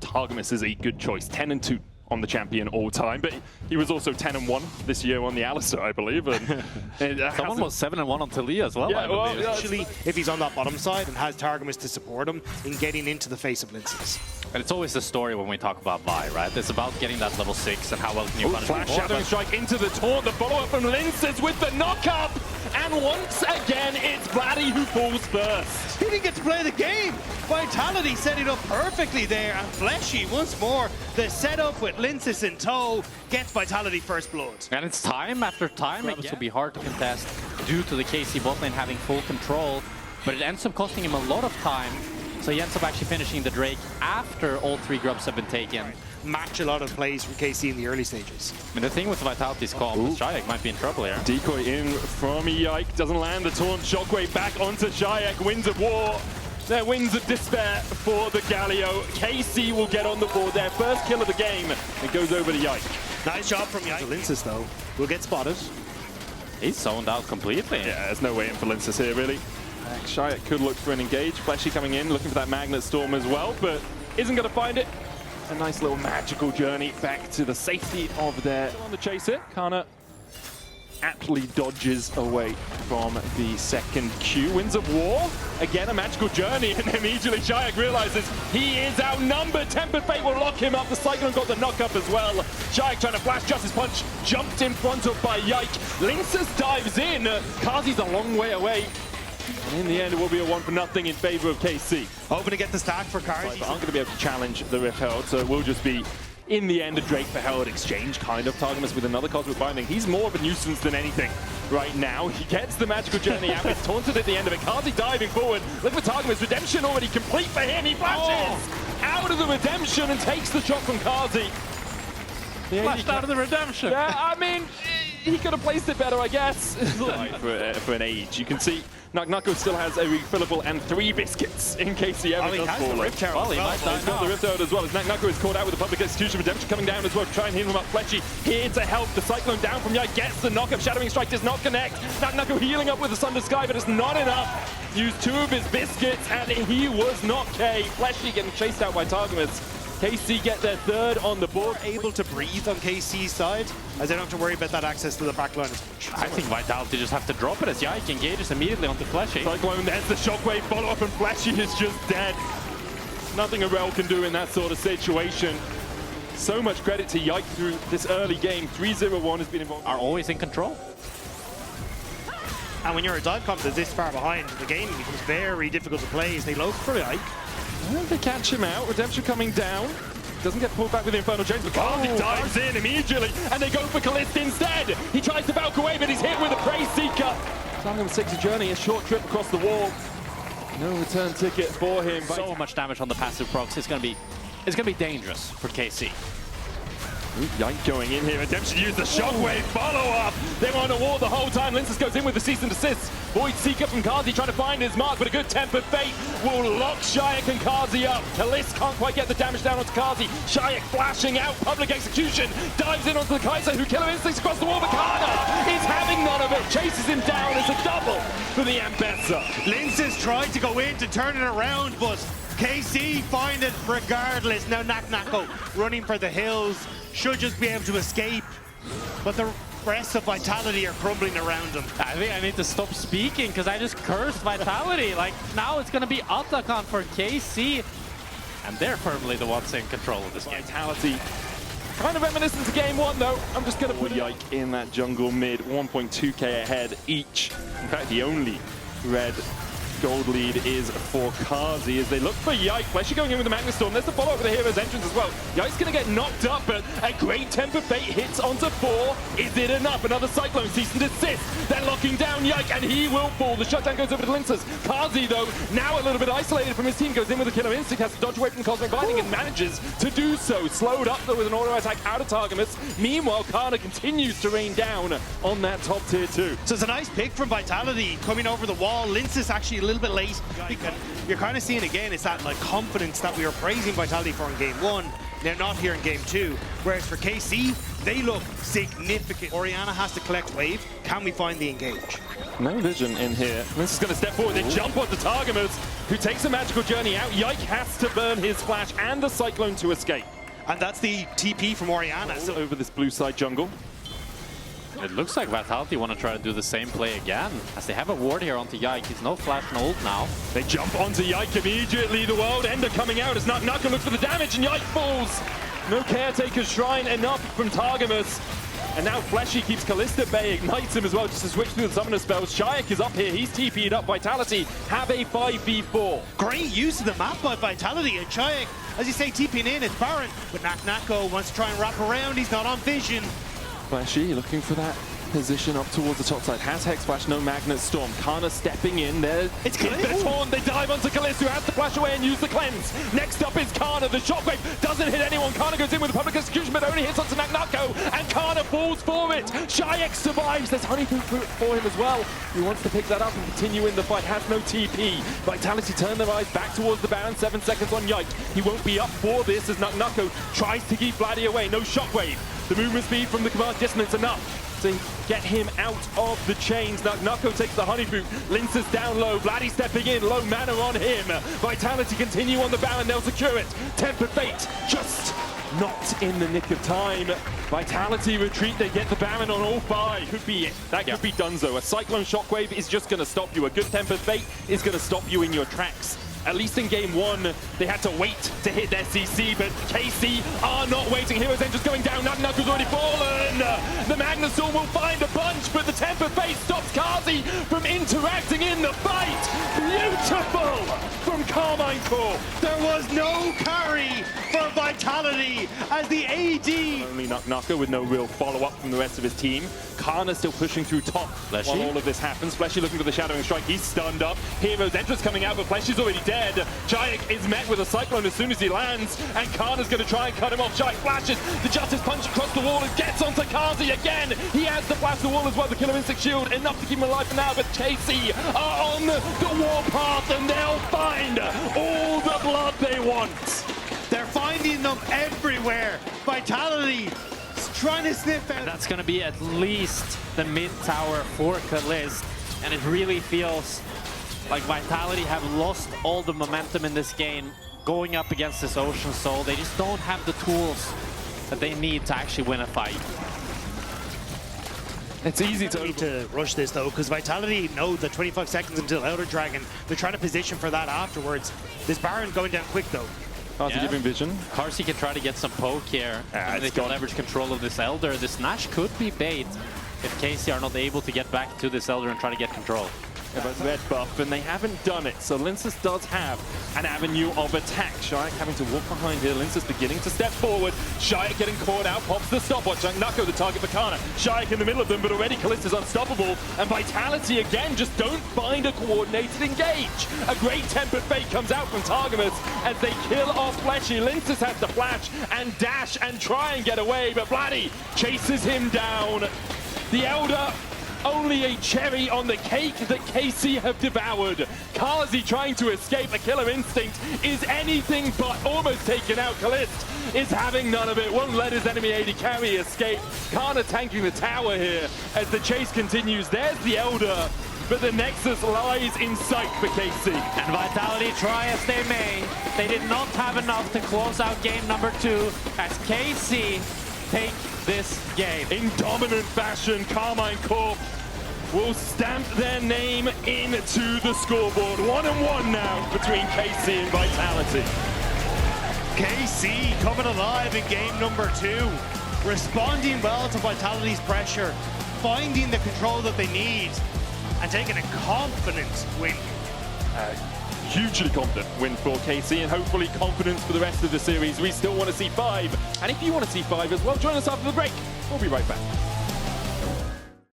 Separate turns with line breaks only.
Targamas is a good choice. 10-2 on the champion all time, but he was also 10-1 this year on the Alistar, I believe. And
someone was 7-1 on Talia as well.
Yeah, well,
especially if he's on that bottom side and has Targamas to support him in getting into the face of Lyncas.
And it's always the story when we talk about Vi, right? It's about getting that level 6 and how well can you punish
flash
people.
shadowing strike into the taunt, the follow-up from Lyncas with the knock-up, and once again it's Vladi who falls first.
He didn't get to play the game. Vitality set it up perfectly there, and Fleshy once more, the setup with Lyncas in tow gets Vitality first blood.
And it's time after time. It will be hard to contest due to the KC bot lane having full control, but it ends up costing him a lot of time. So he ends up actually finishing the Drake after all 3 grubs have been taken.
Right. Match a lot of plays from KC in the early stages.
I mean, the thing with Vitality's calm is Czajek might be in trouble here.
Decoy in from Yike, doesn't land the taunt, shockwave back onto Czajek, Winds of War. Their Winds of Despair for the Galio. KC will get on the board, their first kill of the game. It goes over to Yike.
Nice job from Yike. Lyncas though will get spotted.
He's zoned out completely.
Yeah, there's no way in for Lyncas here, really. Czajek could look for an engage. Fleshy coming in, looking for that Magnet Storm as well, but isn't going to find it. A nice little magical journey back to the safety of their... On the chase here, Canna aptly dodges away from the second Q. Winds of War, again a magical journey, and immediately Czajek realizes he is outnumbered. Tempered Fate will lock him up. The Cyclone got the knock up as well. Czajek trying to flash Justice Punch, jumped in front of by Yike. Lyncas dives in. Carzzy's a long way away. And in the end, it will be a 1-0 in favor of KC.
Hoping to get the stack for Carzzy.
But aren't going to be able to challenge the Rift Herald, so it will just be, in the end, a Drake for Herald exchange, kind of. Targamas with another Cosmic Binding. He's more of a nuisance than anything right now. He gets the magical journey out. It's taunted at the end of it. Carzzy diving forward. Look for Targamas. Redemption already complete for him. He flashes out of the Redemption and takes the shot from Carzzy.
Flashed out of the Redemption.
Yeah, I mean, he could have placed it better, I guess. for an age. You can see Nako still has a refillable and 3 biscuits in case he ever does fall.
Rift Herald.
Well, he might die. He's got the Rift Herald as well. As Nako is caught out with the public execution. Redemption coming down as well. Try and heal him up. Fleshy here to help. The Cyclone down from Yike gets the knock-up. Shadowing Strike does not connect. Nako healing up with the Sunder Sky, but it's not enough. Used 2 of his biscuits, and he was not K. Fleshy getting chased out by Targamas. KC get their 3rd on the board.
Able to breathe on KC's side, as they don't have to worry about that access to the backline as much.
I think Vitality just have to drop it as Yike engages immediately onto Fleshy.
Cyclone, there's the shockwave follow-up, and Fleshy is just dead. Nothing a Rell can do in that sort of situation. So much credit to Yike through this early game. 3-0-1 has been involved.
Are always in control.
And when you're a dive comp that's this far behind, the game becomes very difficult to play as they look for Yike.
Well, they catch him out. Redemption coming down. Doesn't get pulled back with the Infernal Chains, but Carzzy dives in immediately, and they go for Caliste instead. He tries to Valk away, but he's hit with a Prey Seeker. Targamas takes a journey, a short trip across the wall. No return ticket for him.
So much damage on the passive procs. It's gonna be dangerous for KC.
Yike going in here. Redemption used the shockwave follow-up. They were on a wall the whole time. Lyncas goes in with the cease and desist. Void Seeker from Carzzy trying to find his mark, but a good Tempered Fate will lock Czajek and Carzzy up. Caliste can't quite get the damage down onto Carzzy. Czajek flashing out, public execution, dives in onto the Kaisa, who killer instincts across the wall, but Canna is having none of it, chases him down. It's a double for the Ambessa.
Lyncas tried to go in to turn it around, but KC find it regardless. Now Nako running for the hills, should just be able to escape, but the rest of Vitality are crumbling around him.
I think I need to stop speaking because I just cursed Vitality. Like, now it's going to be Autocon for KC, and they're firmly the ones in control of this game.
Vitality, kind of reminiscent to game 1 though. I'm just going to put Yike in that jungle mid, 1.2k ahead each. In fact, the only red gold lead is for Carzzy as they look for Yike. Fleshy going in with the Magnet Storm. There's the follow-up with the Hero's Entrance as well. Yike's going to get knocked up, but a great Tempered Fate hits onto 4. Is it enough? Another Cyclone cease and desist. They're locking down Yike, and he will fall. The shutdown goes over to Lyncas. Carzzy, though, now a little bit isolated from his team, goes in with a killer instinct, has to dodge away from Cosmic Binding and manages to do so. Slowed up, though, with an auto attack out of Targamas. Meanwhile, Canna continues to rain down on that top tier 2.
So it's a nice pick from Vitality coming over the wall. Lyncas actually a little bit late. You're kind of seeing again, it's that like confidence that we were praising Vitality for in game 1. They're not here in game 2. Whereas for KC, they look significant. Orianna has to collect wave. Can we find the engage?
No vision in here. This is going to step forward. They jump onto Targamas, who takes a magical journey out. Yike has to burn his flash and the Cyclone to escape.
And that's the TP from Orianna.
So over this blue side jungle.
It looks like Vitality want to try to do the same play again, as they have a ward here onto Yike. He's no flash and ult now.
They jump onto Yike immediately. The World Ender coming out as Nako looks for the damage, and Yike falls. No Caretaker's Shrine enough from Targamas. And now Fleshy keeps Caliste at bay, ignites him as well, just to switch through the summoner spells. Czajek is up here, he's TP'd up. Vitality have a 5v4.
Great use of the map by Vitality, and Czajek, as you say, TPing in, it's Baron. But Nako wants to try and wrap around, he's not on vision.
Fleshy looking for that position up towards the top side. Has Hex Flash, no Magnet Storm. Canna stepping in there.
It's Caliste.
Torn. They dive onto Caliste, who has to flash away and use the cleanse. Next up is Canna. The shockwave doesn't hit anyone. Canna goes in with the public execution, but only hits onto Nako, and Canna falls for it. Czajek survives. There's honeypot for him as well. He wants to pick that up and continue in the fight. Has no TP. Vitality turn their eyes back towards the Baron. 7 seconds on Yike. He won't be up for this as Nako tries to keep Vladi away. No shockwave. The movement speed from the command dissonance enough to get him out of the chains. Nako takes the honey boot. Lyncas down low. Vladi stepping in. Low mana on him. Vitality continue on the Baron. They'll secure it. Tempered Fate just not in the nick of time. Vitality retreat. They get the Baron on all 5. Could be it. That could be Dunzo. A Cyclone Shockwave is just going to stop you. A good Tempered Fate is going to stop you in your tracks. At least in game 1, they had to wait to hit their CC, but KC are not waiting. Heroes End just going down. Nako's already fallen. The Magnustorm will find a bunch, but the Temper Fate stops Carzzy from interacting in the fight. Beautiful from Karmine Corp.
There was no carry for Vitality as the AD.
Only Nako with no real follow-up from the rest of his team. Canna still pushing through top
Fleshy.
while all of this happens. Fleshy looking for the Shadowing Strike. He's stunned up. Heroes Entrance coming out, but Fleshy's already dead. Czajek is met with a Cyclone as soon as he lands, and Canna's going to try and cut him off. Czajek flashes the Justice Punch across the wall and gets onto Carzzy again. He has to flash the wall as well. The Killer Instinct Shield enough to keep him alive for now, but KC are on the warpath, and they'll find all the blood they want.
They're finding them everywhere. Vitality trying to sniff out.
And that's going to be at least the mid tower for Caliste, and it really feels like Vitality have lost all the momentum in this game going up against this Ocean Soul. They just don't have the tools that they need to actually win a fight.
It's easy
to rush this though, because Vitality know the 25 seconds until Elder Dragon. They're trying to position for that afterwards. This Baron going down quick though.
Carzzy giving vision.
Carzzy can try to get some poke here. And they can leverage control of this Elder. This Nash could be bait if KC are not able to get back to this Elder and try to get control.
Yeah, but red buff, and they haven't done it. So Lyncas does have an avenue of attack. Czajek having to walk behind here. Lyncas beginning to step forward. Czajek getting caught out, pops the stopwatch. Nako the target for Canna. Czajek in the middle of them, but already Caliste is unstoppable. And Vitality again just don't find a coordinated engage. A great Tempered Fate comes out from Targamas as they kill off Fleshy. Lyncas has to flash and dash and try and get away, but Vladi chases him down. The Elder, only a cherry on the cake that KC have devoured. Carzzy trying to escape. The Killer Instinct is anything but almost taken out. Caliste is having none of it. Won't let his enemy AD carry escape. Canna tanking the tower here as the chase continues. There's the Elder, but the Nexus lies in sight for KC.
And Vitality try as they may. They did not have enough to close out game number 2 as KC take this game.
In dominant fashion, Karmine Corp will stamp their name into the scoreboard. 1-1 now between KC and Vitality.
KC coming alive in game number 2. Responding well to Vitality's pressure. Finding the control that they need. And taking a confident win.
Hugely confident win for KC, and hopefully confidence for the rest of the series. We still want to see 5. And if you want to see 5 as well, join us after the break. We'll be right back.